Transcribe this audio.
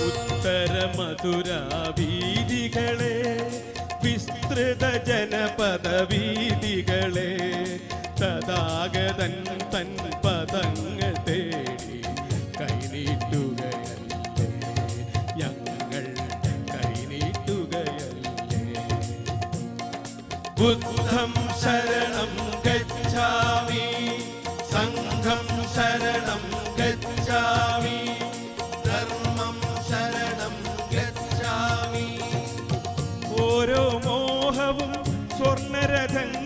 ഉത്തര മധുരാ വീതികളെ, വിസ്തൃത ജനപദ വീതികളെ, തഥാഗതൻ തൻ പദങ്ങൾ തേടി കൈനീട്ടുകയല്ലേ, ഞങ്ങൾ കൈനീട്ടുകയല്ലേ. ബുദ്ധം ശരണം ഗച്ഛാമി, സംഘം ശരണം ഗച്ഛാമി, ധർമ്മം ശരണം ഗച്ഛാമി. ഓരോ മോഹവും സ്വർണരഥങ്ങൾ